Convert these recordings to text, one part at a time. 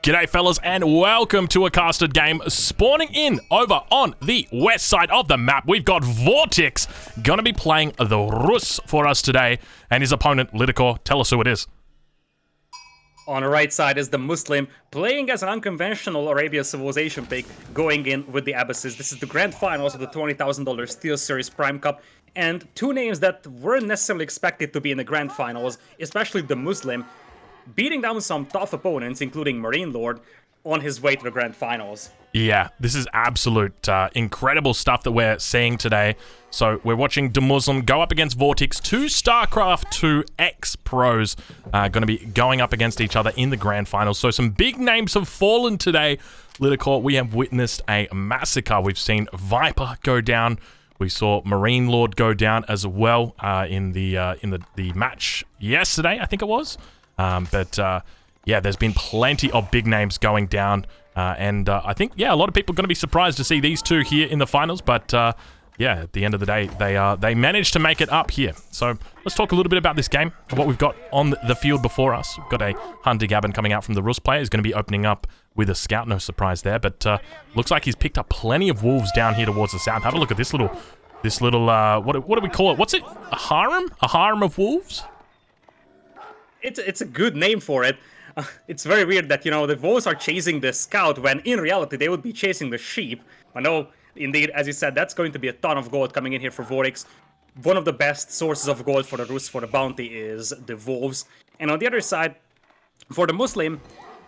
G'day fellas and welcome to a casted game. Spawning in over on the west side of the map, we've got Vortex gonna be playing the Rus for us today, and his opponent Lidicor. Tell us who it is. On the right side is the Muslim, playing as an unconventional Arabia Civilization pick, going in with the Abbasid. This is the grand finals of the $20,000 Steel Series Prime Cup, and two names that weren't necessarily expected to be in the grand finals, especially the Muslim, beating down some tough opponents, including Marine Lord, on his way to the grand finals. Yeah, this is absolute incredible stuff that we're seeing today. So we're watching the Muslim go up against Vortex, two StarCraft 2 ex-pros going to be going up against each other in the grand finals. So some big names have fallen today. Lidicor, we have witnessed a massacre. We've seen Viper go down. We saw Marine Lord go down as well in the match yesterday, I think it was. Yeah, there's been plenty of big names going down, and I think, yeah, a lot of people are going to be surprised to see these two here in the finals, but yeah, at the end of the day, they managed to make it up here. So let's talk a little bit about this game and what we've got on the field before us. We've got a Hunter Gavin coming out from the Rus player. He's going to be opening up with a scout, no surprise there, but looks like he's picked up plenty of wolves down here towards the south. Have a look at this little what do we call it? What's it? A harem? A harem of wolves? It's a good name for it. It's very weird that, you know, the wolves are chasing the scout when in reality they would be chasing the sheep. I know, indeed, as you said, that's going to be a ton of gold coming in here for Vortex. One of the best sources of gold for the Rus for the bounty is the wolves. And on the other side, for the Muslim,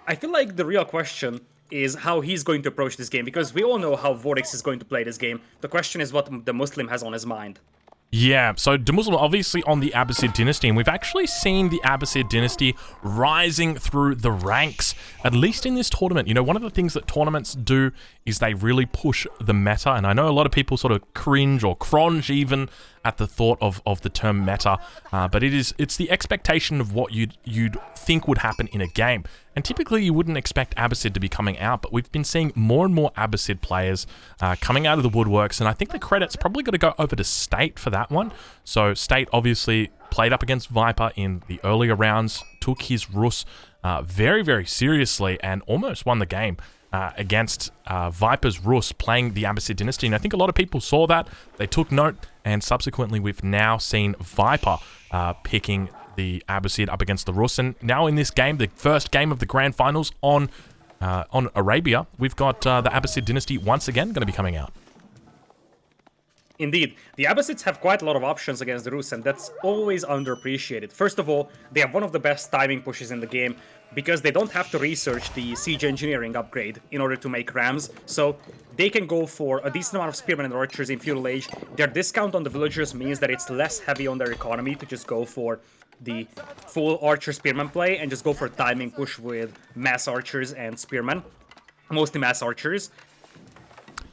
I feel like the real question is how he's going to approach this game, because we all know how Vortex is going to play this game. The question is what the Muslim has on his mind. Yeah, so the Muslim obviously on the Abbasid dynasty, and we've actually seen the Abbasid dynasty rising through the ranks, at least in this tournament. You know, one of the things that tournaments do is they really push the meta, and I know a lot of people sort of cringe or cronge even at the thought of the term meta, but it's the expectation of what you'd think would happen in a game. And typically you wouldn't expect Abbasid to be coming out, but we've been seeing more and more Abbasid players coming out of the woodworks, and I think the credit's probably got to go over to State for that one. So State obviously played up against Viper in the earlier rounds, took his Rus very, very seriously, and almost won the game against Viper's Rus playing the Abbasid dynasty. And I think a lot of people saw that, they took note, and subsequently we've now seen Viper picking the Abbasid up against the Rus. And now in this game, the first game of the grand finals on Arabia, we've got the Abbasid dynasty once again going to be coming out. Indeed, the Abbasids have quite a lot of options against the Rus, and that's always underappreciated. First of all, they have one of the best timing pushes in the game, because they don't have to research the siege engineering upgrade in order to make rams, so they can go for a decent amount of spearmen and archers in feudal age. Their discount on the villagers means that it's less heavy on their economy to just go for the full archer spearman play and just go for a timing push with mass archers and spearmen, mostly mass archers.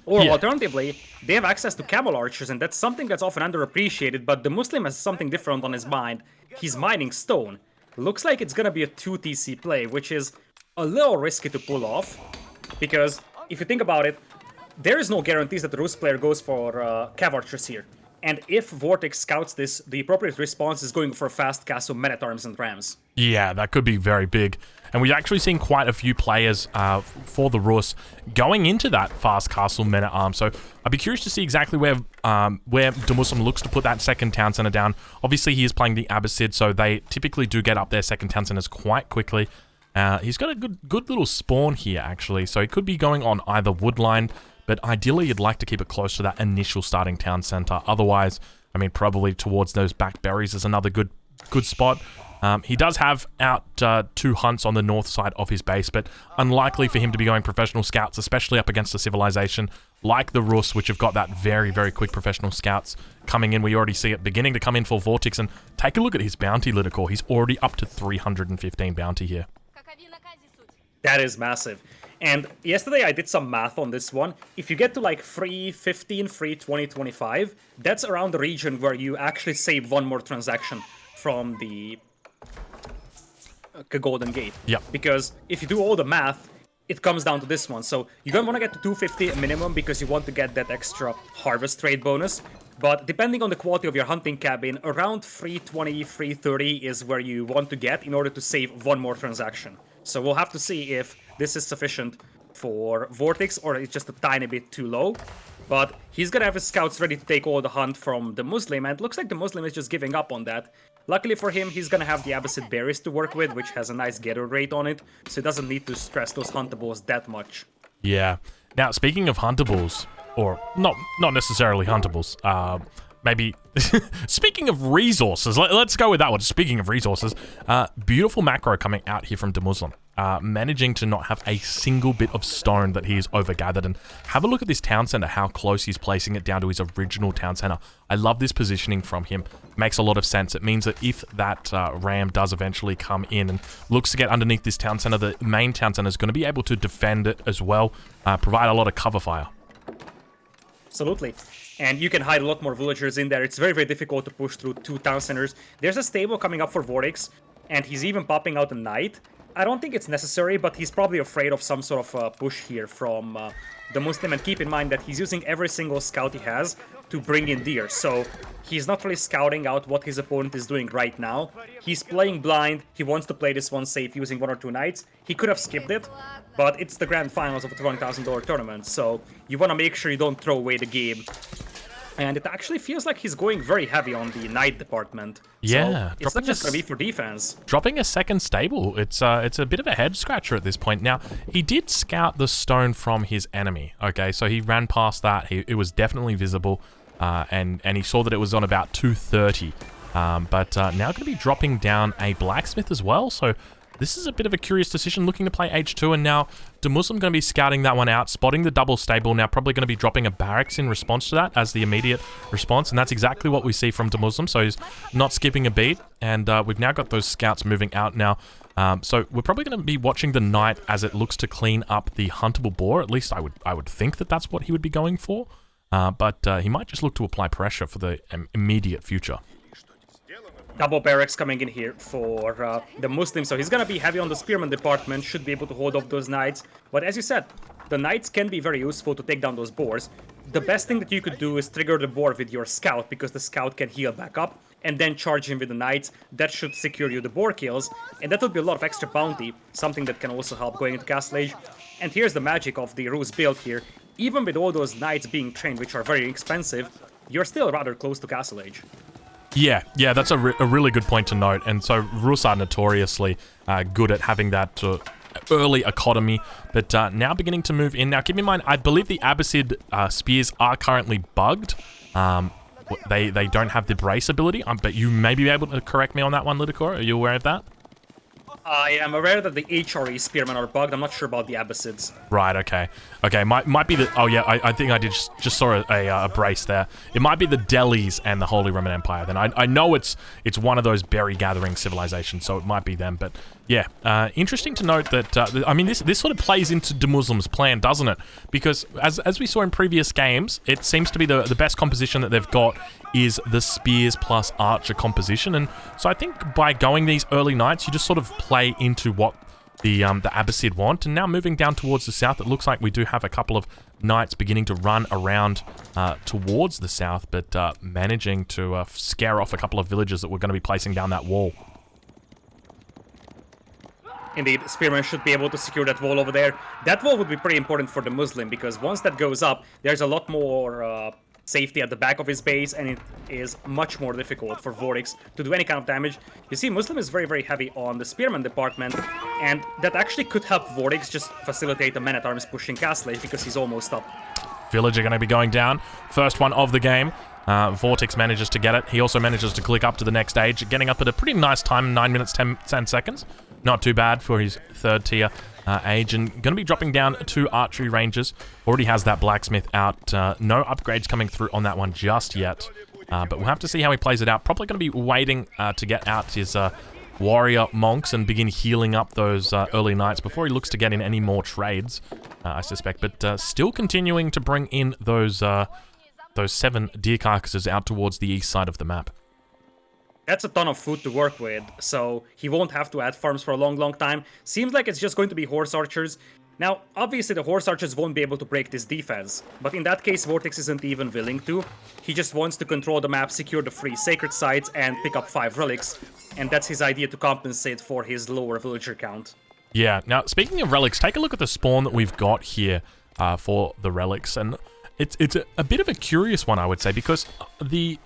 Or alternatively, they have access to camel archers, and that's something that's often underappreciated, but the Muslim has something different on his mind. He's mining stone. Looks like it's gonna be a 2 TC play, which is a little risky to pull off, because if you think about it, there is no guarantees that the Rus player goes for cav archers here. And if Vortex scouts this, the appropriate response is going for a fast cast of men-at-arms and rams. Yeah, that could be very big. And we've actually seen quite a few players for the Rus going into that fast castle men-at-arms. So I'd be curious to see exactly where the Muslim looks to put that second town center down. Obviously, he is playing the Abbasid, so they typically do get up their second town centers quite quickly. He's got a good little spawn here, actually. So he could be going on either woodline, but ideally you'd like to keep it close to that initial starting town center. Otherwise, I mean, probably towards those back berries is another good spot. He does have out 2 hunts on the north side of his base, but unlikely for him to be going professional scouts, especially up against a civilization like the Rus, which have got that very, very quick professional scouts coming in. We already see it beginning to come in for Vortex, and take a look at his bounty, Lidicor. He's already up to 315 bounty here. That is massive. And yesterday I did some math on this one. If you get to like 315, 320, 25, that's around the region where you actually save one more transaction from the Golden Gate. Yep. Because if you do all the math, it comes down to this one. So you don't want to get to 250 minimum because you want to get that extra harvest trade bonus. But depending on the quality of your hunting cabin, around 320, 330 is where you want to get in order to save one more transaction. So we'll have to see if this is sufficient for Vortex or it's just a tiny bit too low. But he's gonna have his scouts ready to take all the hunt from the Muslim, and it looks like the Muslim is just giving up on that. Luckily for him, he's gonna have the Abbasid berries to work with, which has a nice gather rate on it, so he doesn't need to stress those huntables that much. Yeah. Now, speaking of huntables, or not necessarily huntables, maybe speaking of resources, let's go with that one. Speaking of resources, beautiful macro coming out here from Muslim. Managing to not have a single bit of stone that he has overgathered. And have a look at this town center, how close he's placing it down to his original town center. I love this positioning from him. Makes a lot of sense. It means that if that ram does eventually come in and looks to get underneath this town center, the main town center is going to be able to defend it as well, provide a lot of cover fire. Absolutely. And you can hide a lot more villagers in there. It's very, very difficult to push through 2 town centers. There's a stable coming up for Vortex, and he's even popping out a knight. I don't think it's necessary, but he's probably afraid of some sort of push here from the Muslim. And keep in mind that he's using every single scout he has to bring in deer. So he's not really scouting out what his opponent is doing right now. He's playing blind. He wants to play this one safe using 1 or 2 knights. He could have skipped it, but it's the grand finals of a $20,000 tournament. So you want to make sure you don't throw away the game. And it actually feels like he's going very heavy on the knight department. Yeah, so it's not just going to be for defense. Dropping a second stable, it's a bit of a head scratcher at this point. Now, he did scout the stone from his enemy, okay? So he ran past that. It was definitely visible, and he saw that it was on about 230. But now going to be dropping down a blacksmith as well, so this is a bit of a curious decision, looking to play H2, and now Muslim going to be scouting that one out, spotting the double stable, now probably going to be dropping a barracks in response to that as the immediate response, and that's exactly what we see from Muslim, so he's not skipping a beat, and we've now got those scouts moving out now. So we're probably going to be watching the knight as it looks to clean up the huntable boar, at least I would think that that's what he would be going for, but he might just look to apply pressure for the immediate future. Double barracks coming in here for the Muslim, so he's gonna be heavy on the spearman department, should be able to hold off those knights. But as you said, the knights can be very useful to take down those boars. The best thing that you could do is trigger the boar with your scout, because the scout can heal back up, and then charge him with the knights. That should secure you the boar kills, and that would be a lot of extra bounty, something that can also help going into Castle Age. And here's the magic of the Rus build here. Even with all those knights being trained, which are very expensive, you're still rather close to Castle Age. Yeah, that's a really good point to note. And so Rus are notoriously good at having that early economy, but now beginning to move in. Now, keep in mind, I believe the Abbasid spears are currently bugged. They don't have the brace ability, but you may be able to correct me on that one, Lidicor. Are you aware of that? I am aware that the HRE spearmen are bugged. I'm not sure about the Abbasids. Right, okay. Okay, might be the... Oh, yeah, I think I did just saw a brace there. It might be the Delhis and the Holy Roman Empire. Then I know it's one of those berry-gathering civilizations, so it might be them. But, yeah, interesting to note that... I mean, this sort of plays into Muslim's plan, doesn't it? Because, as we saw in previous games, it seems to be the best composition that they've got is the spears plus archer composition. And so I think by going these early knights, you just sort of play into what the Abbasid want. And now moving down towards the south, it looks like we do have a couple of knights beginning to run around towards the south, but managing to scare off a couple of villagers that we're going to be placing down that wall. Indeed, spearmen should be able to secure that wall over there. That wall would be pretty important for the Muslim, because once that goes up, there's a lot more safety at the back of his base, and it is much more difficult for Vortex to do any kind of damage. You see, Muslim is very, very heavy on the spearman department, and that actually could help Vortex just facilitate the man-at-arms pushing Castle Age, because he's almost up. Villager going to be going down. First one of the game. Vortex manages to get it. He also manages to click up to the next stage, getting up at a pretty nice time, 9 minutes, 10 seconds. Not too bad for his third tier age, and going to be dropping down 2 archery ranges. Already has that blacksmith out. No upgrades coming through on that one just yet, but we'll have to see how he plays it out. Probably going to be waiting to get out his warrior monks and begin healing up those early knights before he looks to get in any more trades, I suspect. But still continuing to bring in those 7 deer carcasses out towards the east side of the map. That's a ton of food to work with, so he won't have to add farms for a long, long time. Seems like it's just going to be horse archers. Now, obviously the horse archers won't be able to break this defense, but in that case Vortex isn't even willing to. He just wants to control the map, secure the 3 sacred sites, and pick up 5 relics, and that's his idea to compensate for his lower villager count. Yeah, now speaking of relics, take a look at the spawn that we've got here for the relics, and it's a bit of a curious one, I would say, because the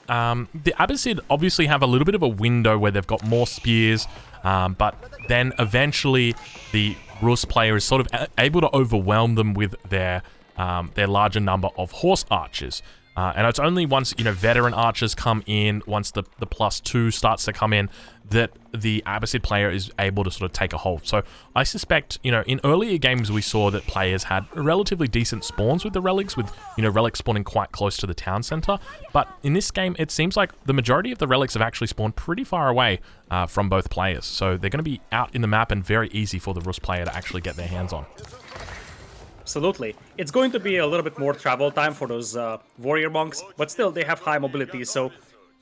Abbasid obviously have a little bit of a window where they've got more spears, but then eventually the Rus player is sort of able to overwhelm them with their larger number of horse archers. And it's only once, you know, veteran archers come in, once the +2 starts to come in, that the Abbasid player is able to sort of take a hold. So I suspect, you know, in earlier games we saw that players had relatively decent spawns with the relics, with, you know, relics spawning quite close to the town center. But in this game, it seems like the majority of the relics have actually spawned pretty far away from both players. So they're going to be out in the map and very easy for the Rus player to actually get their hands on. Absolutely. It's going to be a little bit more travel time for those warrior monks, but still they have high mobility, so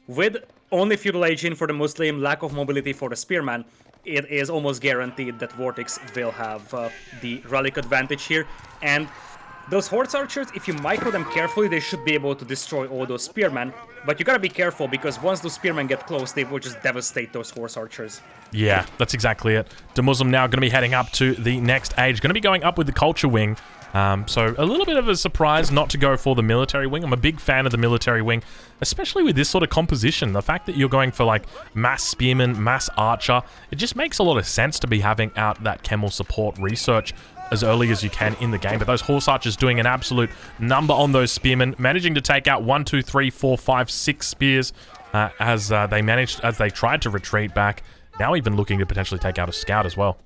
with only feudal aging for the Muslim, lack of mobility for the spearman, it is almost guaranteed that Vortex will have the relic advantage here. And those horse archers, if you micro them carefully, they should be able to destroy all those spearmen, but you gotta be careful, because once those spearmen get close, they will just devastate those horse archers. Yeah, that's exactly it. The Muslim now going to be heading up to the next age, going to be going up with the culture wing. So a little bit of a surprise not to go for the military wing. I'm a big fan of the military wing, especially with this sort of composition. The fact that you're going for like mass spearman, mass archer, it just makes a lot of sense to be having out that Camel support research as early as you can in the game. But those horse archers doing an absolute number on those spearmen, managing to take out 1, 2, 3, 4, 5, 6 spears as they tried to retreat back. Now even looking to potentially take out a scout as well.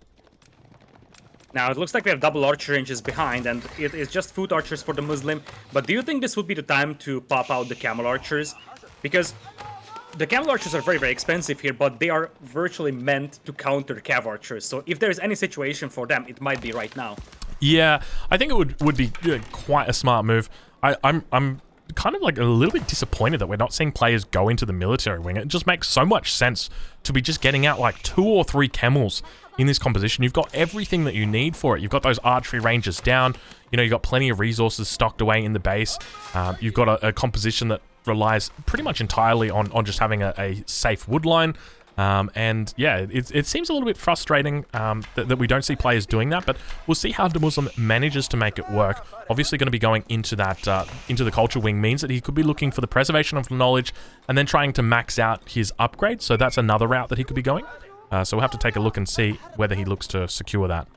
Now, it looks like we have double archer ranges behind, and it is just foot archers for the Muslim. But do you think this would be the time to pop out the camel archers? Because the camel archers are very, very expensive here, but they are virtually meant to counter cav archers. So if there's any situation for them, it might be right now. Yeah, I think it would be quite a smart move. I'm kind of like a little bit disappointed that we're not seeing players go into the military wing. It just makes so much sense to be just getting out like 2 or 3 camels in this composition. You've got everything that you need for it. You've got those archery ranges down. You know, you've got plenty of resources stocked away in the base. You've got a composition that relies pretty much entirely on just having a safe wood line. And yeah, it seems a little bit frustrating that we don't see players doing that, but we'll see how the Muslim manages to make it work. Obviously going to be going into that into the culture wing means that he could be looking for the preservation of knowledge and then trying to max out his upgrade. So that's another route that he could be going. So we'll have to take a look and see whether he looks to secure that.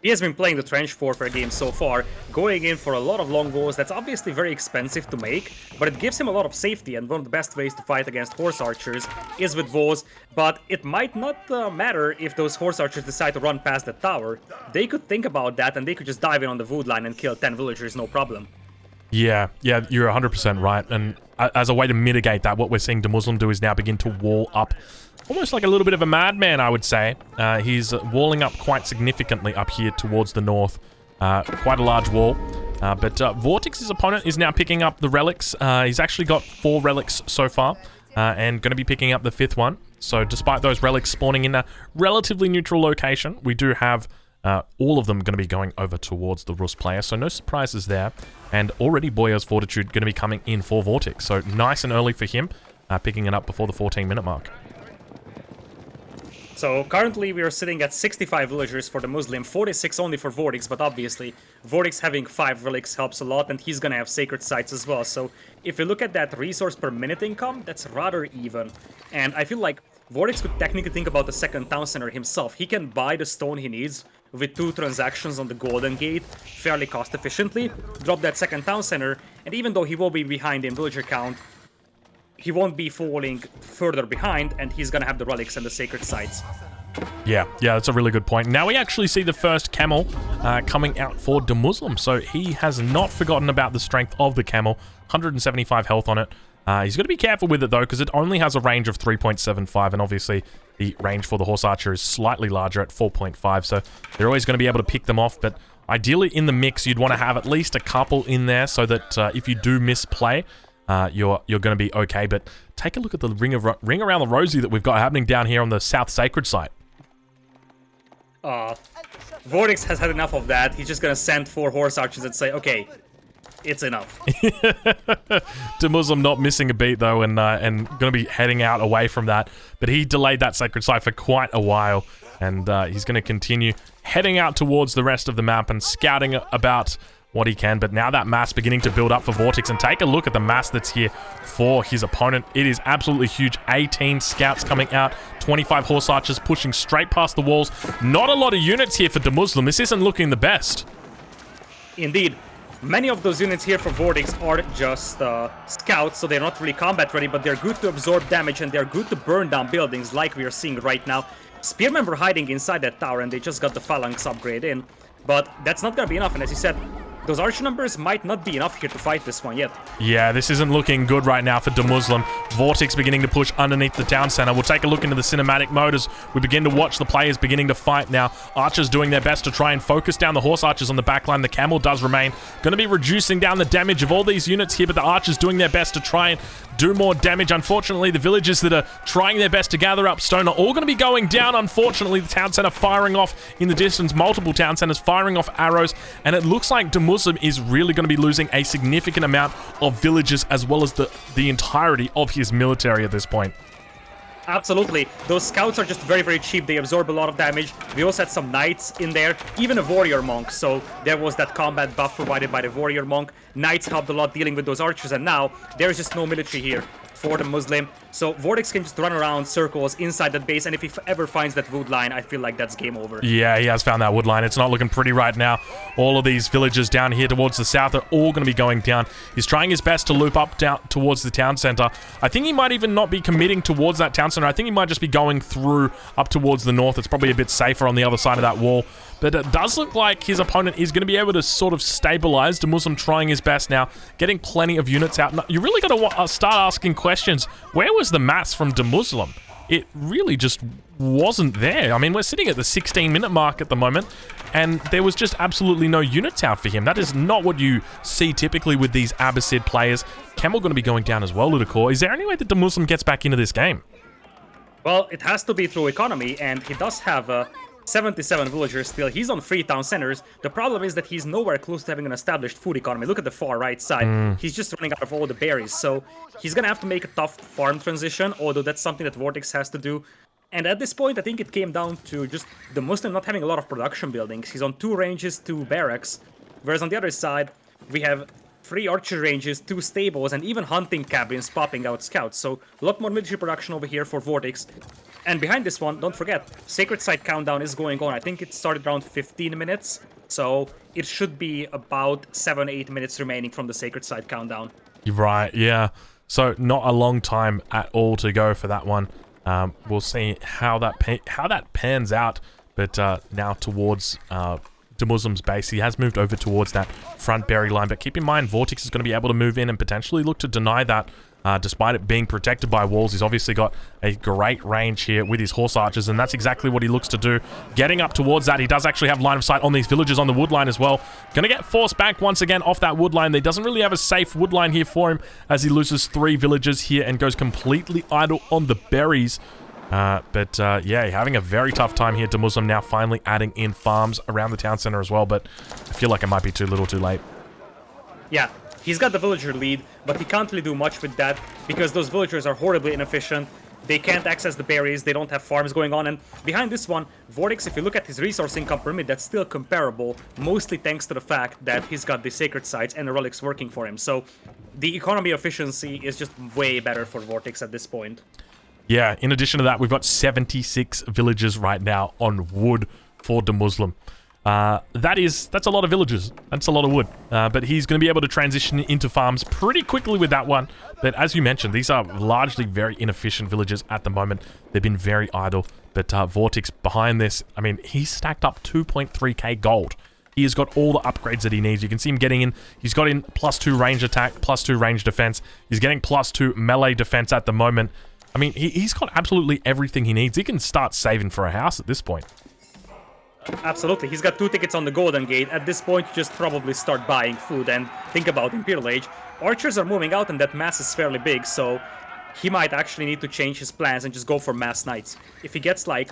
He has been playing the trench warfare game so far, going in for a lot of long walls. That's obviously very expensive to make, but it gives him a lot of safety, and one of the best ways to fight against horse archers is with walls. But it might not matter if those horse archers decide to run past the tower. They could think about that, and they could just dive in on the wood line and kill 10 villagers, no problem. Yeah, you're 100% right, and as a way to mitigate that, what we're seeing the Muslim do is now begin to wall up. Almost like a little bit of a madman, I would say. He's walling up quite significantly up here towards the north. Quite a large wall. But Vortex's opponent is now picking up the relics. He's actually got 4 relics so far. And going to be picking up the 5th one. So despite those relics spawning in a relatively neutral location, we do have all of them going to be going over towards the Rus player. So no surprises there. And already Boya's Fortitude going to be coming in for Vortex. So nice and early for him, picking it up before the 14-minute mark. So currently we are sitting at 65 villagers for the Muslim, 46 only for Vortex, but obviously Vortex having 5 relics helps a lot, and he's gonna have sacred sites as well. So if you look at that resource per minute income, that's rather even. And I feel like Vortex could technically think about the second town center himself. He can buy the stone he needs with 2 transactions on the Golden Gate fairly cost efficiently, drop that second town center, and even though he will be behind in villager count, he won't be falling further behind, and he's gonna have the relics and the sacred sites. Yeah, that's a really good point. Now we actually see the first camel coming out for the Muslim, so he has not forgotten about the strength of the camel. 175 health on it. He's got to be careful with it though, because it only has a range of 3.75, and obviously the range for the horse archer is slightly larger at 4.5, so they're always going to be able to pick them off. But ideally in the mix, you'd want to have at least a couple in there so that if you do misplay, you're going to be okay. But take a look at the ring around the rosy that we've got happening down here on the South Sacred site. Vortex has had enough of that. He's just gonna send 4 horse archers and say, okay, it's enough. The Muslim not missing a beat though, and gonna be heading out away from that. But he delayed that sacred site for quite a while. And he's going to continue heading out towards the rest of the map and scouting about what he can. But now that mass beginning to build up for Vortex. And take a look at the mass that's here for his opponent. It is absolutely huge. 18 scouts coming out. 25 horse archers pushing straight past the walls. Not a lot of units here for Demuslim. This isn't looking the best. Indeed. Many of those units here for Vortex are just scouts, so they're not really combat ready, but they're good to absorb damage and they're good to burn down buildings like we are seeing right now. Spearmen were hiding inside that tower and they just got the phalanx upgrade in, but that's not gonna be enough, and as you said, those archer numbers might not be enough here to fight this one yet. Yeah, this isn't looking good right now for Demuslim. Vortex beginning to push underneath the town center. We'll take a look into the cinematic mode as we begin to watch the players beginning to fight now. Archers doing their best to try and focus down the horse archers on the backline. The camel does remain. Going to be reducing down the damage of all these units here, but the archers doing their best to try and do more damage. Unfortunately, the villagers that are trying their best to gather up stone are all going to be going down. Unfortunately, the town center firing off in the distance. Multiple town centers firing off arrows, and it looks like Demuslim is really going to be losing a significant amount of villagers as well as the entirety of his military at this point. Absolutely. Those scouts are just very, very cheap. They absorb a lot of damage. We also had some knights in there, even a warrior monk. So there was that combat buff provided by the warrior monk. Knights helped a lot dealing with those archers, and now there's just no military here for the Muslim. So Vortex can just run around circles inside that base, and if he ever finds that wood line, I feel like that's game over. Yeah, he has found that wood line. It's not looking pretty right now. All of these villagers down here towards the south are all going to be going down. He's trying his best to loop up down towards the town center. I think he might even not be committing towards that town center. I think he might just be going through up towards the north. It's probably a bit safer on the other side of that wall. But it does look like his opponent is going to be able to sort of stabilize. Demuslim trying his best now, getting plenty of units out. You really got to start asking questions. Where was the mass from Demuslim? It really just wasn't there. I mean, we're sitting at the 16-minute mark at the moment, and there was just absolutely no units out for him. That is not what you see typically with these Abbasid players. Camel going to be going down as well, Ludicor. Is there any way that Demuslim gets back into this game? Well, it has to be through economy, and he does have 77 villagers still. He's on 3 town centers. The problem is that he's nowhere close to having an established food economy. Look at the far right side. He's just running out of all the berries. So he's going to have to make a tough farm transition, although that's something that Vortex has to do. And at this point, I think it came down to just the Muslim not having a lot of production buildings. He's on 2 ranges, 2 barracks. Whereas on the other side, we have 3 archer ranges, 2 stables, and even hunting cabins popping out scouts. So a lot more military production over here for Vortex. And behind this one, don't forget, Sacred Site countdown is going on. I think it started around 15 minutes. So it should be about 7-8 minutes remaining from the Sacred Site countdown. You're right, yeah. So not a long time at all to go for that one. We'll see how that pans out. But now towards Demuslim's base, he has moved over towards that front berry line. But keep in mind, Vortex is going to be able to move in and potentially look to deny that. Despite it being protected by walls, he's obviously got a great range here with his horse archers, and that's exactly what he looks to do. Getting up towards that, he does actually have line of sight on these villagers on the wood line as well. Going to get forced back once again off that wood line. He doesn't really have a safe wood line here for him as he loses 3 villagers here and goes completely idle on the berries. Yeah, having a very tough time here. Demuslim now finally adding in farms around the town center as well, but I feel like it might be too little too late. Yeah. He's got the villager lead, but he can't really do much with that because those villagers are horribly inefficient. They can't access the berries, they don't have farms going on, and behind this one, Vortex, if you look at his resource income per minute, that's still comparable, mostly thanks to the fact that he's got the sacred sites and the relics working for him. So the economy efficiency is just way better for Vortex at this point. Yeah, in addition to that, we've got 76 villagers right now on wood for Demuslim. That's a lot of villagers. That's a lot of wood. But he's going to be able to transition into farms pretty quickly with that one. But as you mentioned, these are largely very inefficient villagers at the moment. They've been very idle. But Vortex behind this, I mean, he's stacked up 2.3k gold. He has got all the upgrades that he needs. You can see him getting in. He's got in +2 range attack, +2 range defense. He's getting +2 melee defense at the moment. I mean, he's got absolutely everything he needs. He can start saving for a house at this point. Absolutely. He's got 2 tickets on the Golden Gate. At this point, you just probably start buying food and think about Imperial Age. Archers are moving out and that mass is fairly big, so he might actually need to change his plans and just go for mass knights. If he gets like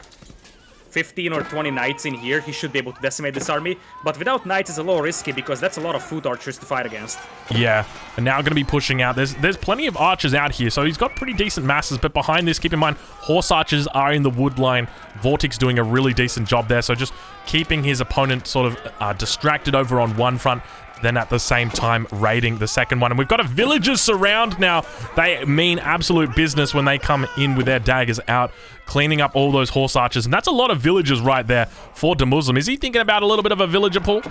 15 or 20 knights in here, he should be able to decimate this army. But without knights, it's a little risky because that's a lot of foot archers to fight against. Yeah, and now going to be pushing out. There's plenty of archers out here, so he's got pretty decent masses. But behind this, keep in mind, horse archers are in the wood line. Vortex doing a really decent job there, so just keeping his opponent sort of distracted over on one front, then at the same time raiding the second one. And we've got a villagers surround now. They mean absolute business when they come in with their daggers out, cleaning up all those horse archers. And that's a lot of villagers right there for Muslim. Is he thinking about a little bit of a villager pull?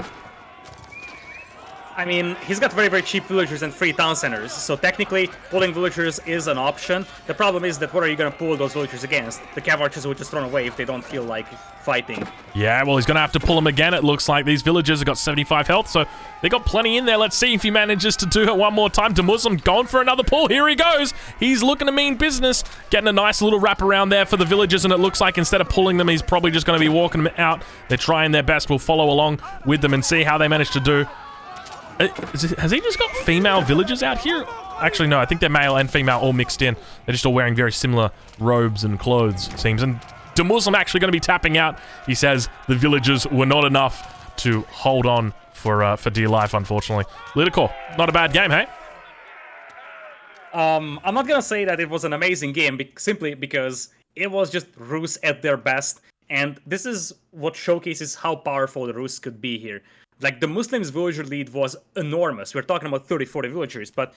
I mean, he's got very, very cheap villagers and free town centers, so technically, pulling villagers is an option. The problem is that what are you going to pull those villagers against? The cav archers will just run away if they don't feel like fighting. Yeah, well, he's going to have to pull them again, it looks like. These villagers have got 75 health, so they got plenty in there. Let's see if he manages to do it one more time. Muslim going for another pull. Here he goes. He's looking to mean business, getting a nice little wrap around there for the villagers, and it looks like instead of pulling them, he's probably just going to be walking them out. They're trying their best. We'll follow along with them and see how they manage to do. Has he just got female villagers out here? Actually, no. I think they're male and female all mixed in. They're just all wearing very similar robes and clothes, it seems. And Muslim actually going to be tapping out. He says the villagers were not enough to hold on for dear life, unfortunately. Lidicor, not a bad game, hey? I'm not going to say that it was an amazing game, simply because it was just Rus at their best. And this is what showcases how powerful the Rus could be here. Like, the Muslims' villager lead was enormous. We're talking about 30, 40 villagers, but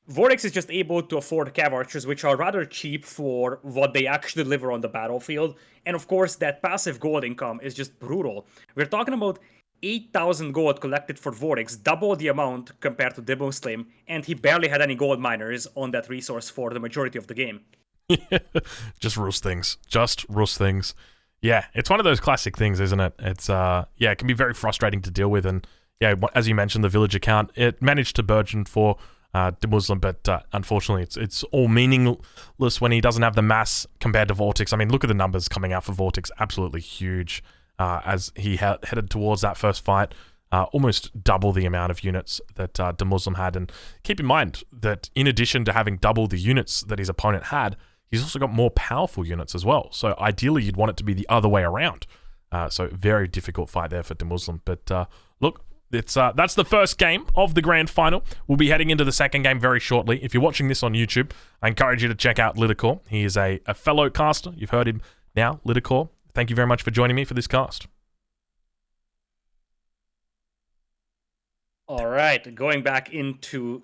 Vortex is just able to afford cav archers, which are rather cheap for what they actually deliver on the battlefield. And of course, that passive gold income is just brutal. We're talking about 8,000 gold collected for Vortex, double the amount compared to the Muslim, and he barely had any gold miners on that resource for the majority of the game. Just Rus things. Just Rus things. Yeah, it's one of those classic things, isn't it? It's, yeah, it can be very frustrating to deal with. And, yeah, as you mentioned, the villager count, it managed to burgeon for Muslim, but unfortunately, it's all meaningless when he doesn't have the mass compared to Vortex. I mean, look at the numbers coming out for Vortex. Absolutely huge as he headed towards that first fight. Almost double the amount of units that Muslim had. And keep in mind that in addition to having double the units that his opponent had, he's also got more powerful units as well. So ideally, you'd want it to be the other way around. So very difficult fight there for Muslim. But look, it's that's the first game of the grand final. We'll be heading into the second game very shortly. If you're watching this on YouTube, I encourage you to check out Lidicor. He is a fellow caster. You've heard him now, Lidicor. Thank you very much for joining me for this cast. All right, going back into